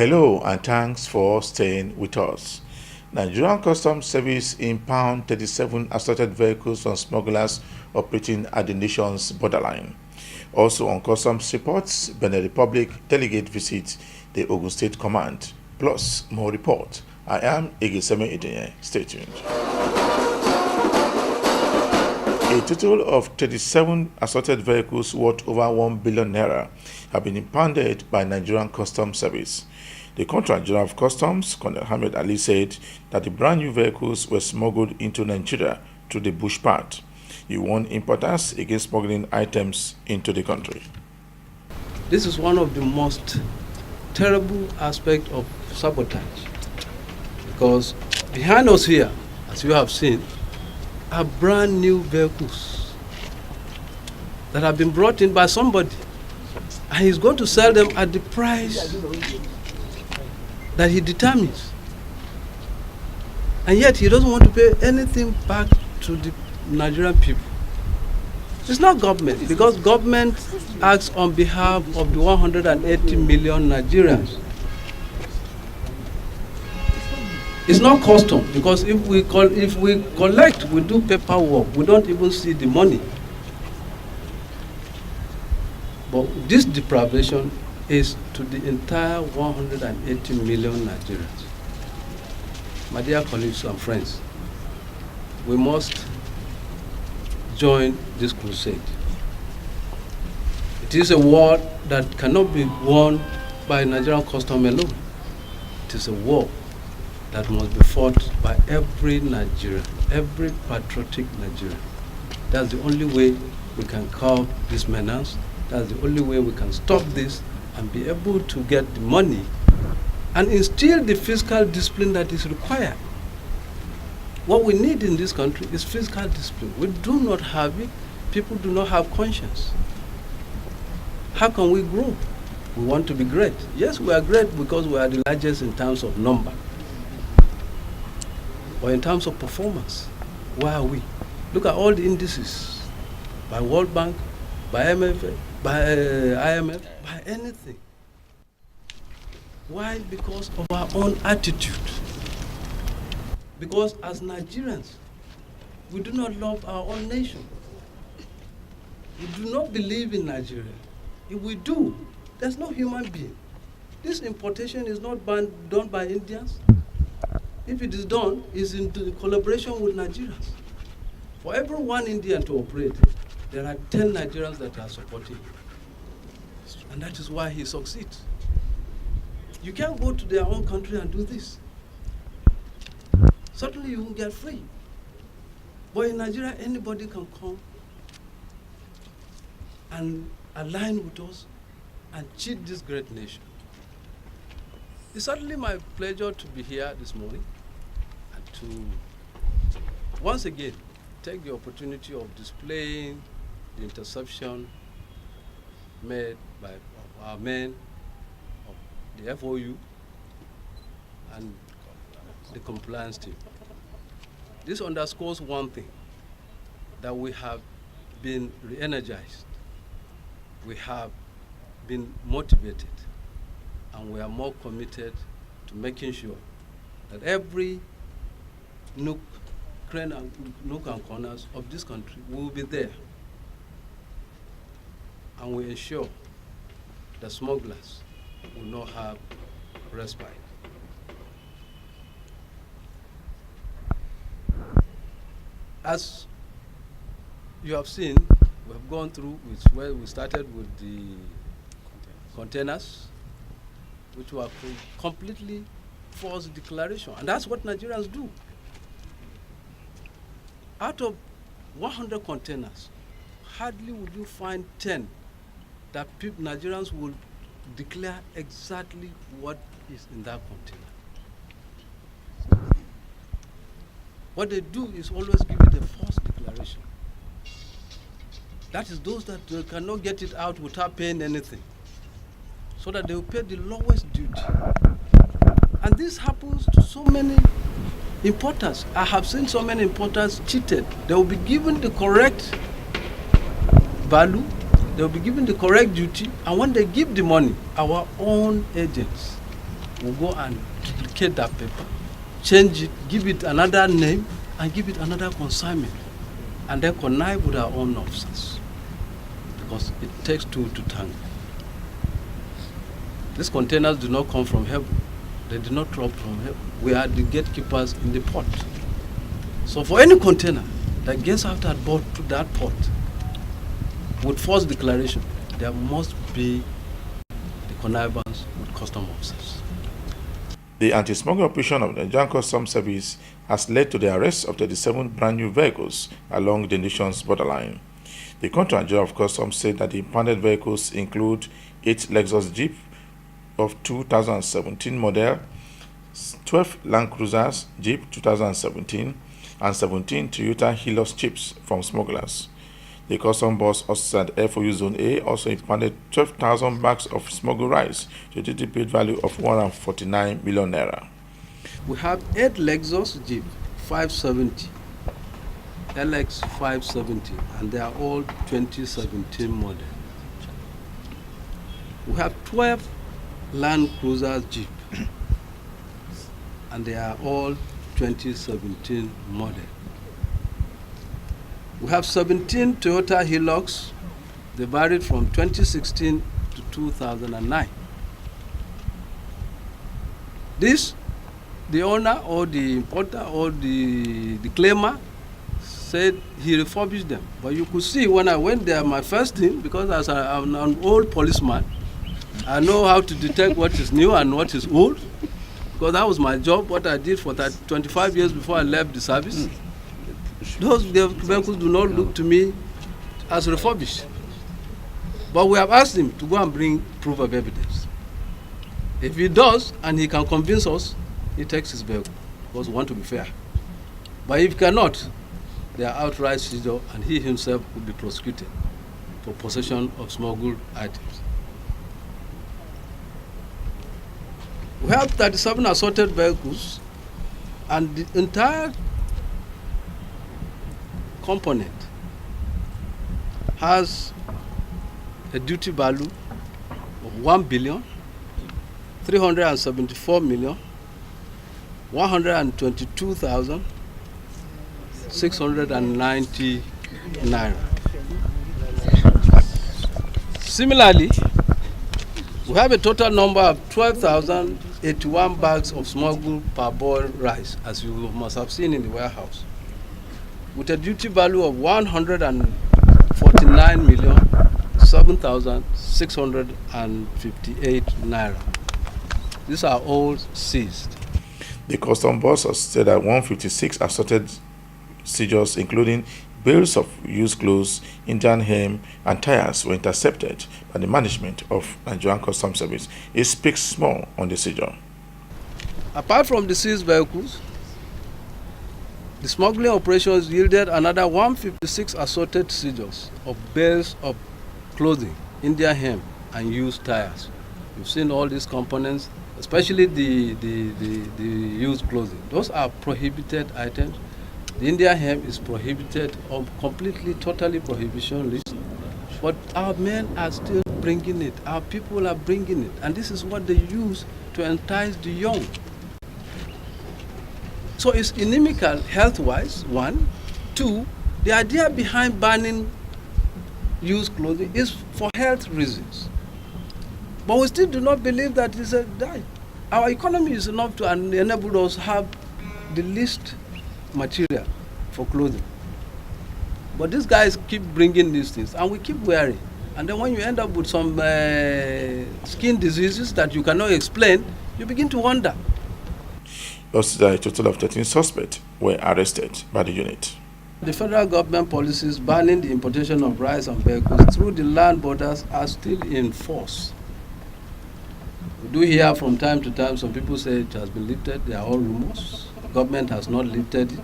Hello and thanks for staying with us. Nigerian Customs Service impound 37 assorted vehicles from smugglers operating at the nation's borderline. Also on customs reports, Benin Republic delegate visits the Ogun State Command. Plus more report. I am Igiseme Idenye. Stay tuned. A total of 37 assorted vehicles worth over 1 billion naira have been impounded by Nigerian Customs Service. The Contractor General of Customs, Colonel Hamid Ali, said that the brand new vehicles were smuggled into Nigeria through the bush path. He warned importers against smuggling items into the country. This is one of the most terrible aspects of sabotage, because behind us here, as you have seen, are brand new vehicles that have been brought in by somebody, and he's going to sell them at the price that he determines. And yet he doesn't want to pay anything back to the Nigerian people. It's not government, because government acts on behalf of the 180 million Nigerians. It's not custom, because if we collect, we do paperwork, we don't even see the money. But this deprivation is to the entire 180 million Nigerians. My dear colleagues and friends, we must join this crusade. It is a war that cannot be won by Nigerian custom alone. It is a war that must be fought by every Nigerian, every patriotic Nigerian. That's the only way we can curb this menace. That's the only way we can stop this and be able to get the money and instill the fiscal discipline that is required. What we need in this country is fiscal discipline. We do not have it. People do not have conscience. How can we grow? We want to be great. Yes, we are great because we are the largest in terms of number. But in terms of performance, where are we? Look at all the indices by World Bank, by IMF, by anything. Why? Because of our own attitude. Because as Nigerians, we do not love our own nation. We do not believe in Nigeria. If we do, there's no human being. This importation is not done by Indians. If it is done, it's in collaboration with Nigerians. For every one Indian to operate, there are 10 Nigerians that are supporting him. And that is why he succeeds. You can't go to their own country and do this. Certainly you won't get free. But in Nigeria, anybody can come and align with us and cheat this great nation. It's certainly my pleasure to be here this morning and to once again take the opportunity of displaying the interception made by our men of the FOU and the compliance team. This underscores one thing, that we have been re-energized, we have been motivated, and we are more committed to making sure that every nook and corners of this country will be there, and we ensure that smugglers will not have respite. As you have seen, we have gone through where we started with the containers, which were completely false declaration. And that's what Nigerians do. Out of 100 containers, hardly would you find 10 that Nigerians will declare exactly what is in that container. What they do is always give it a false declaration. That is those that cannot get it out without paying anything, so that they will pay the lowest duty. And this happens to so many importers. I have seen so many importers cheated. They will be given the correct value, they will be given the correct duty, and when they give the money, our own agents will go and duplicate that paper, change it, give it another name, and give it another consignment, and then connive with our own officers, because it takes two to tango. These containers do not come from heaven. They do not drop from heaven. We are the gatekeepers in the port. So for any container that gets out that boat to that port with false declaration, there must be the connivance with custom officers. The anti-smuggling operation of the Nigerian Customs Service has led to the arrest of 37 brand new vehicles along the nation's borderline. The Controller General of Customs said that the impounded vehicles include 8 Lexus Jeep of 2017 model, 12 Land Cruisers Jeep 2017, and 17 Toyota Hilux Jeeps from smugglers. The custom boss officer at FOU Zone A also impounded 12,000 bags of smuggled rice to a duty paid value of 149 million naira. We have 8 Lexus Jeep 570, LX 570, and they are all 2017 model. We have 12 Land Cruisers Jeep, and they are all 2017 model. We have 17 Toyota Hilux. They varied from 2016 to 2009. This, the owner or the importer or the claimer said he refurbished them. But you could see when I went there, my first thing, because as I'm an old policeman, I know how to detect what is new and what is old, because that was my job, what I did for 25 years before I left the service. Those vehicles do not look to me as refurbished. But we have asked him to go and bring proof of evidence. If he does, and he can convince us, he takes his vehicle, because we want to be fair. But if he cannot, they are outright seizure, and he himself will be prosecuted for possession of smuggled items. We have 37 assorted vehicles, and the entire component has a duty value of 1,374,122,690 naira. Similarly, we have a total number of 12,081 bags of smuggled parboiled rice, as you must have seen in the warehouse, with a duty value of 149,007,658 naira. These are all seized. The custom boss said that 156 assorted seizures, including bales of used clothes, Indian hemp, and tires, were intercepted by the management of Nigerian Customs Service. It speaks small on the seizure. Apart from the seized vehicles, the smuggling operations yielded another 156 assorted seizures of bales of clothing, Indian hemp, and used tires. You've seen all these components, especially the used clothing. Those are prohibited items. The Indian hemp is prohibited, or completely, totally prohibition list. But our men are still bringing it. Our people are bringing it. And this is what they use to entice the young. So it's inimical health-wise, 1. 2, the idea behind banning used clothing is for health reasons. But we still do not believe that it's a die. Our economy is enough to enable us to have the least material for clothing. But these guys keep bringing these things, and we keep wearing. And then when you end up with some skin diseases that you cannot explain, you begin to wonder. Thus, a total of 13 suspects were arrested by the unit. The federal government policies banning the importation of rice and vehicles through the land borders are still in force. We do hear from time to time some people say it has been lifted. They are all rumors. The government has not lifted it.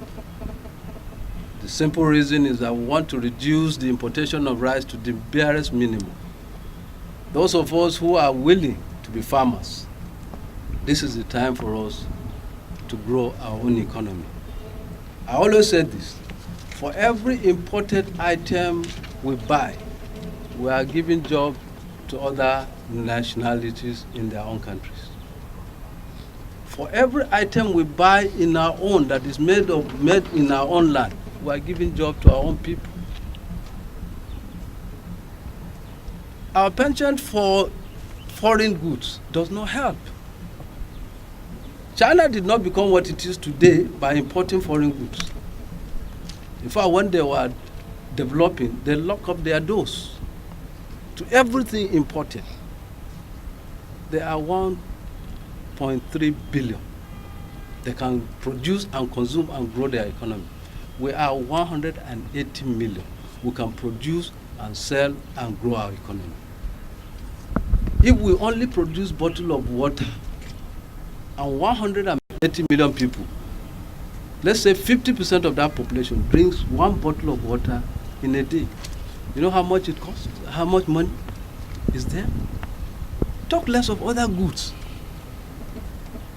The simple reason is that we want to reduce the importation of rice to the barest minimum. Those of us who are willing to be farmers, this is the time for us to grow our own economy. I always say this: for every imported item we buy, we are giving job to other nationalities in their own countries. For every item we buy in our own that is made in our own land, we are giving job to our own people. Our penchant for foreign goods does not help. China did not become what it is today by importing foreign goods. In fact, when they were developing, they locked up their doors to everything imported. They are 1.3 billion. They can produce and consume and grow their economy. We are 180 million. We can produce and sell and grow our economy. If we only produce bottle of water and 180 million people, let's say 50% of that population drinks one bottle of water in a day. You know how much it costs? How much money is there? Talk less of other goods.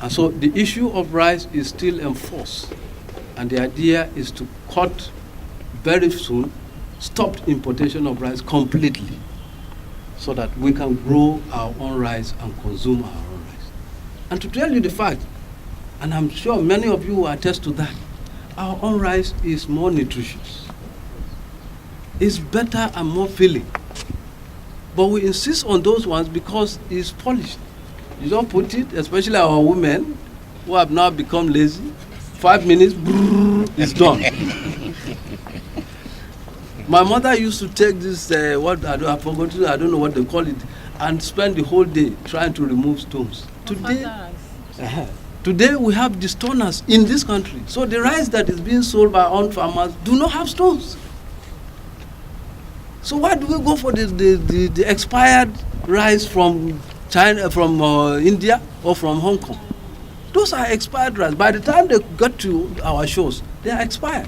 And so the issue of rice is still enforced. And the idea is to cut very soon, stop importation of rice completely, so that we can grow our own rice and consume our own rice. And to tell you the fact, and I'm sure many of you will attest to that, our own rice is more nutritious. It's better and more filling. But we insist on those ones because it's polished. You don't put it, especially our women who have now become lazy. 5 minutes, it's done. My mother used to take this, I don't know what they call it, and spend the whole day trying to remove stones. Today we have the stoners in this country. So the rice that is being sold by our own farmers do not have stones. So why do we go for the expired rice from China, from India, or from Hong Kong? Those are expired rice. By the time they got to our shores, they are expired.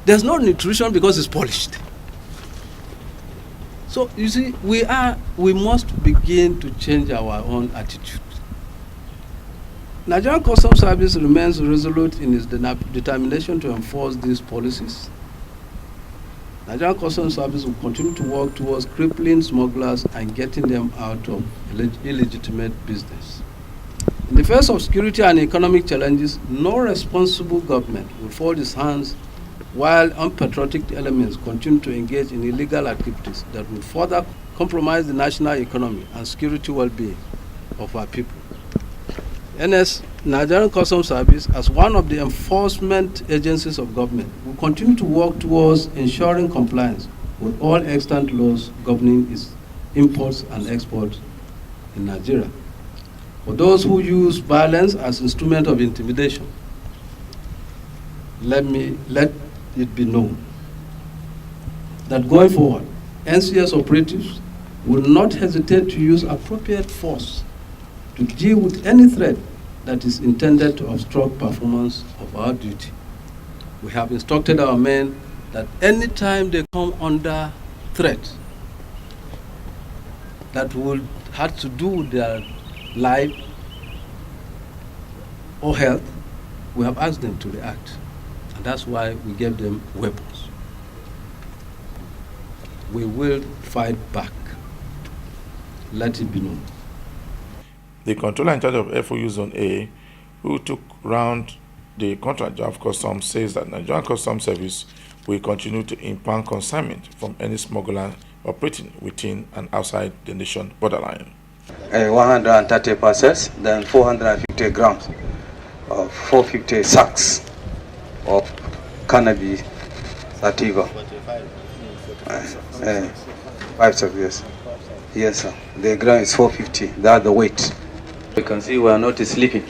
There's no nutrition because it's polished. So you see, we must begin to change our own attitude. Nigerian Customs Service remains resolute in its determination to enforce these policies. Nigerian Customs Service will continue to work towards crippling smugglers and getting them out of illegitimate business. In the face of security and economic challenges, no responsible government will fold its hands while unpatriotic elements continue to engage in illegal activities that will further compromise the national economy and security well-being of our people. Nigerian Customs Service, as one of the enforcement agencies of government, will continue to work towards ensuring compliance with all extant laws governing its imports and exports in Nigeria. For those who use violence as instrument of intimidation, let it be known that going forward, NCS operatives will not hesitate to use appropriate force to deal with any threat that is intended to obstruct performance of our duty. We have instructed our men that any time they come under threat that will have to do with their life or health, we have asked them to react. And that's why we gave them weapons. We will fight back. Let it be known. The controller in charge of FOU Zone A, who took round the contract of customs, says that Nigerian Customs Service will continue to impound consignment from any smuggler operating within and outside the nation borderline. 130 parcels, then 450 grams of 450 sacks of cannabis sativa. 5 sacks, yes. Yes, sir. The gram is 450. That's the weight. You can see we are not sleeping.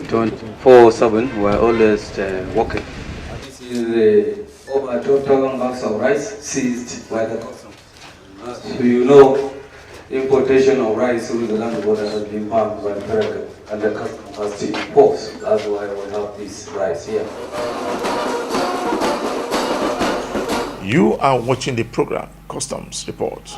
24/7, we are always working. This is over 2,000 bags of rice seized by the customs. So you know, importation of rice through the land border has been banned by America, and the customs has to impose. That's why we have this rice here. You are watching the program Customs Report.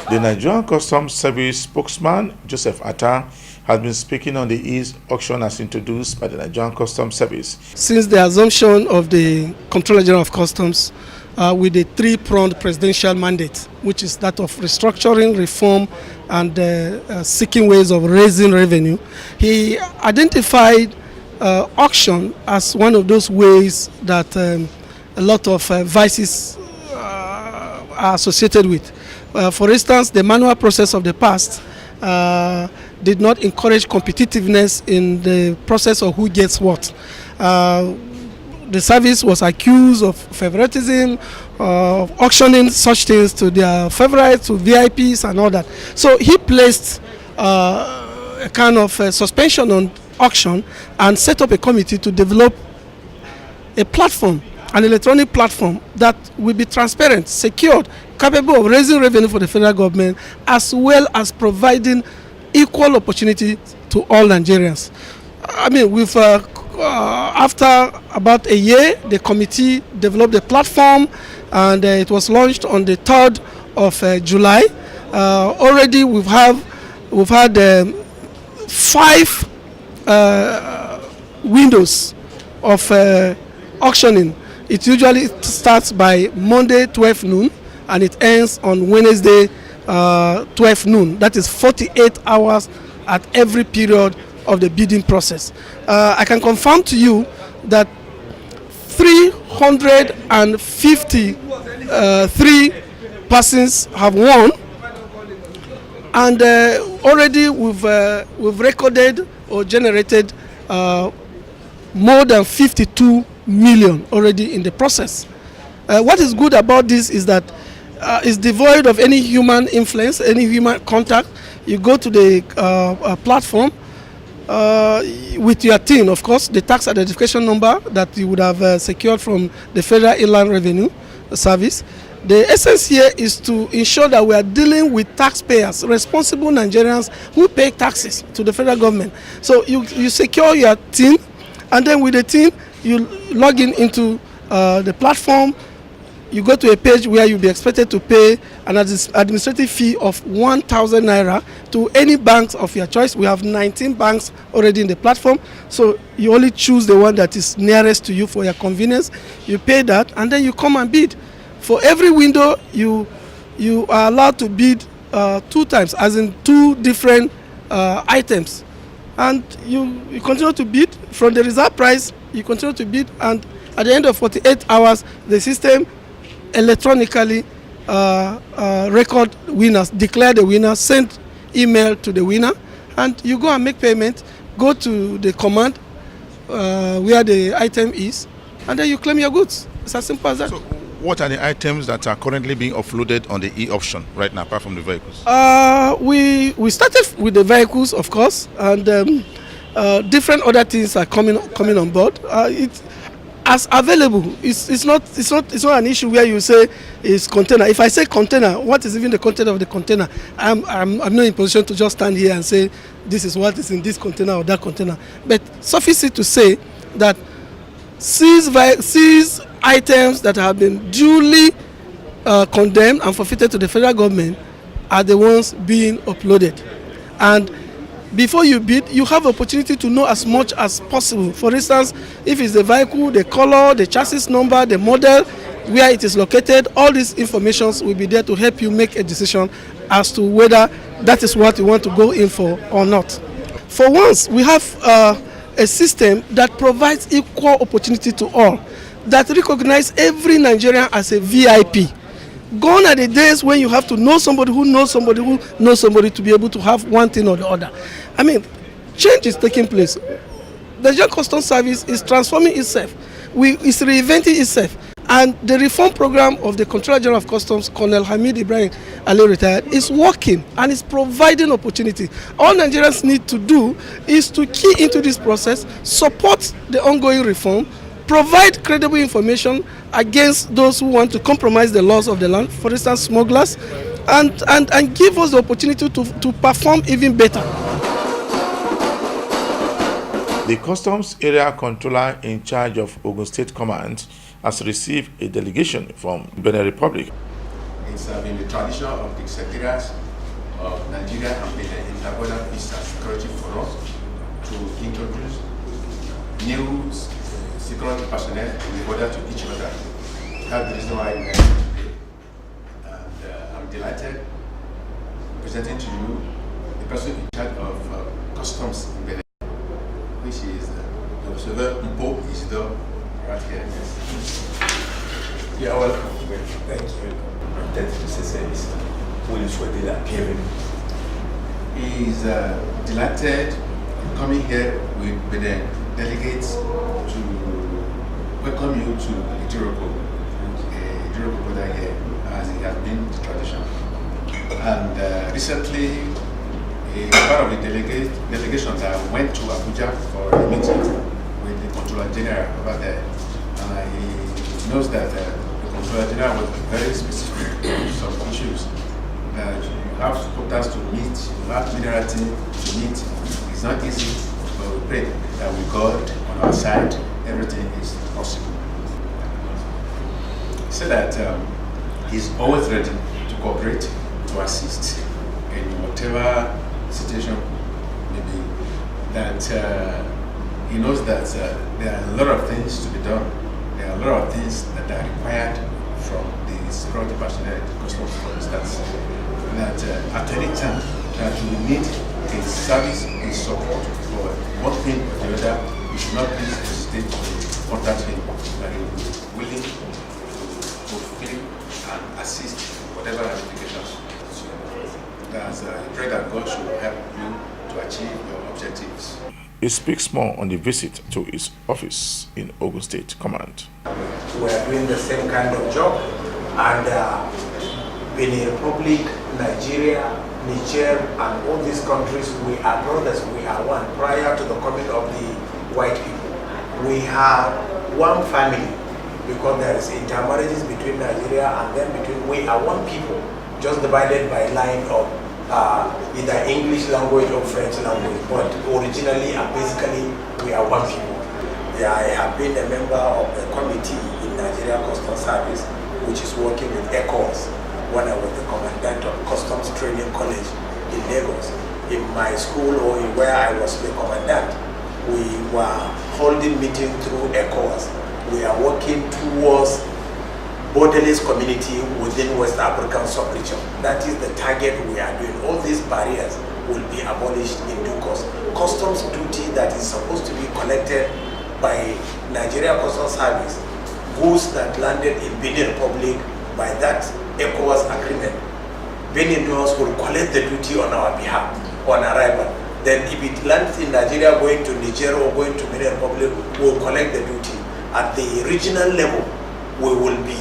The Nigerian Customs Service spokesman, Joseph Atta, has been speaking on the ease auction as introduced by the Nigerian Customs Service. Since the assumption of the Comptroller General of Customs with a three-pronged presidential mandate, which is that of restructuring, reform, and seeking ways of raising revenue, he identified auction as one of those ways that a lot of vices are associated with. For instance, the manual process of the past did not encourage competitiveness in the process of who gets what. The service was accused of favoritism, of auctioning such things to their favorites, to VIPs and all that. So he placed a kind of suspension on auction and set up a committee to develop a platform, an electronic platform that will be transparent, secured, capable of raising revenue for the federal government, as well as providing equal opportunity to all Nigerians. I mean, with after about a year, the committee developed a platform, and it was launched on the 3rd of July. Already we've had 5 windows of auctioning. It usually starts by Monday 12 noon and it ends on Wednesday 12 noon. That is 48 hours at every period of the bidding process. I can confirm to you that 353 persons have won, and already we've recorded or generated more than 52 million already in the process. What is good about this is that it's devoid of any human influence, any human contact. You go to the platform with your TIN, of course, the tax identification number that you would have secured from the Federal Inland Revenue Service. The essence here is to ensure that we are dealing with taxpayers, responsible Nigerians who pay taxes to the federal government. So you secure your TIN, and then with the TIN, you log in into the platform. You go to a page where you'll be expected to pay an administrative fee of 1,000 naira to any banks of your choice. We have 19 banks already in the platform, so you only choose the one that is nearest to you for your convenience. You pay that, and then you come and bid. For every window, you are allowed to bid 2 times, as in 2 different items. And you continue to bid from the reserve price. You continue to bid, and at the end of 48 hours, the system electronically record winners, declare the winner, send email to the winner, and you go and make payment. Go to the command where the item is, and then you claim your goods. It's as simple as that. So what are the items that are currently being offloaded on the e-auction right now, apart from the vehicles? We started with the vehicles, of course, and different other things are coming on board. It's as available. It's not an issue where you say it's container. If I say container, what is even the content of the container? I'm not in position to just stand here and say this is what is in this container or that container. But suffice it to say that seized items that have been duly condemned and forfeited to the federal government are the ones being uploaded. And before you bid, you have opportunity to know as much as possible. For instance, if it's the vehicle, the color, the chassis number, the model, where it is located, all these informations will be there to help you make a decision as to whether that is what you want to go in for or not. For once, we have a system that provides equal opportunity to all, that recognizes every Nigerian as a VIP. Gone are the days when you have to know somebody who knows somebody who knows somebody to be able to have one thing or the other. I mean, change is taking place. The Nigerian Customs Service is transforming itself. It's reinventing itself. And the reform program of the Controller General of Customs, Colonel Hamid Ibrahim Ali retired, is working and is providing opportunity. All Nigerians need to do is to key into this process, support the ongoing reform, provide credible information against those who want to compromise the laws of the land, for instance, smugglers, and give us the opportunity to perform even better. The Customs Area Controller in charge of Ogun State Command has received a delegation from Benin Republic. It's been the tradition of the secretaries of Nigeria and Benin Interborder Peace and Security for us to introduce new security personnel in the border to each other. That's the reason why I'm here today. And I'm delighted presenting to you the person in charge of customs in Benin, which is the observer Mpo Isidore, right here. Yes. You are welcome. Thank you. Thank you, Mr. Service. Will you swear the bienvenue? He is delighted coming here with the delegates to welcome you to Idiroko border here, as it has been the tradition. And recently, a part of the delegation that went to Abuja for a meeting with the Controller General over there. He knows that the Controller General was very specific on some issues. That you have quotas to meet, you have minerality to meet. It's not easy, but we pray that with God on our side, everything is possible. He said that he's always ready to cooperate, to assist in whatever situation may be. That he knows that there are a lot of things to be done. There are a lot of things that are required from the security personnel, customs for instance. That at any time that we need a service, a support for one thing or the other, we should not please hesitate to contact him. That he will be willing to fulfill and assist whatever ramifications. That's I pray that God should help you to achieve your objectives. He speaks more on the visit to his office in Ogun State Command. We are doing the same kind of job, and Benin Republic, Nigeria, Niger, and all these countries, we are brothers, we are one. Prior to the coming of the white people, we have one family, because there is intermarriages between Nigeria and then we are one people, just divided by line of either English language or French language, but originally and basically we are one people. I have been a member of the committee in Nigeria Customs Service, which is working with ECOWAS, when I was the commandant of Customs Training College in Lagos. In my school, or in where I was the commandant, we were holding meetings through ECOWAS. We are working towards borderless community within West African sub-region. That is the target we are doing. All these barriers will be abolished in due course. Customs duty that is supposed to be collected by Nigeria Customs Service, goods that landed in Benin Republic by that ECOWAS agreement, Beninians will collect the duty on our behalf on arrival. Then if it lands in Nigeria going to Niger or going to Benin Republic, we will collect the duty. At the regional level, we will be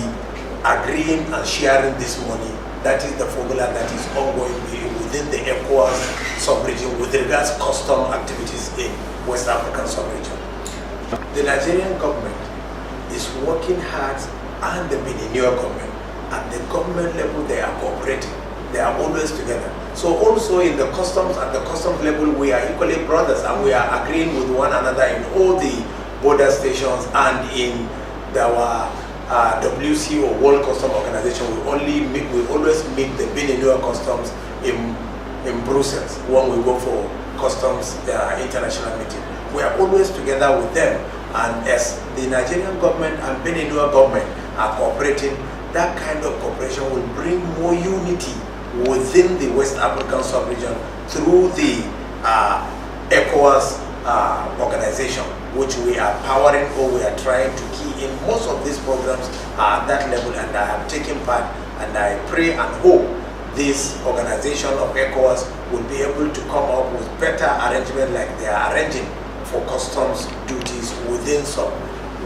agreeing and sharing this money. That is the formula that is ongoing within the ECOWAS sub-region with regards to custom activities in West African sub-region. The Nigerian government is working hard, and the Benin government. At the government level, they are cooperating. They are always together. So also in the customs, at the customs level, we are equally brothers, and we are agreeing with one another in all the border stations and in our WC or World Customs Organization. We always meet the Benin Customs in Brussels when we go for customs international meeting. We are always together with them, and as the Nigerian government and Benin government are cooperating, that kind of cooperation will bring more unity within the West African sub-region through the ECOWAS organization, which we are powering, or we are trying to key in. Most of these programs are at that level, and I have taken part, and I pray and hope this organization of ECOWAS will be able to come up with better arrangement like they are arranging for customs duties within some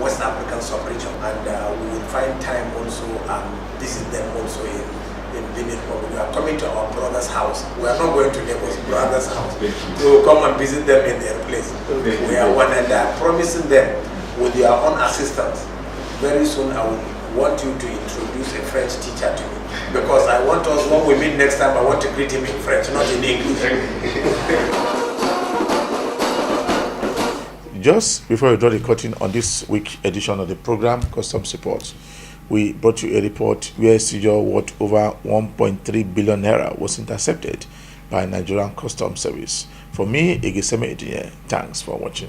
West African sub-region, and we will find time also and visit them also in Benin. We are coming to our brother's house. We are not going to Lagos, brother's house. We will come and visit them in their place. We are one, and promising them with their own assistance. Very soon I will want you to introduce a French teacher to me, because I want us, when we meet next time, I want to greet him in French, not in English. Just before we draw the curtain on this week's edition of the program, Customs Report, we brought you a report where seizure worth over 1.3 billion naira was intercepted by Nigerian Customs Service. For me, Igiseme Edinye, thanks for watching.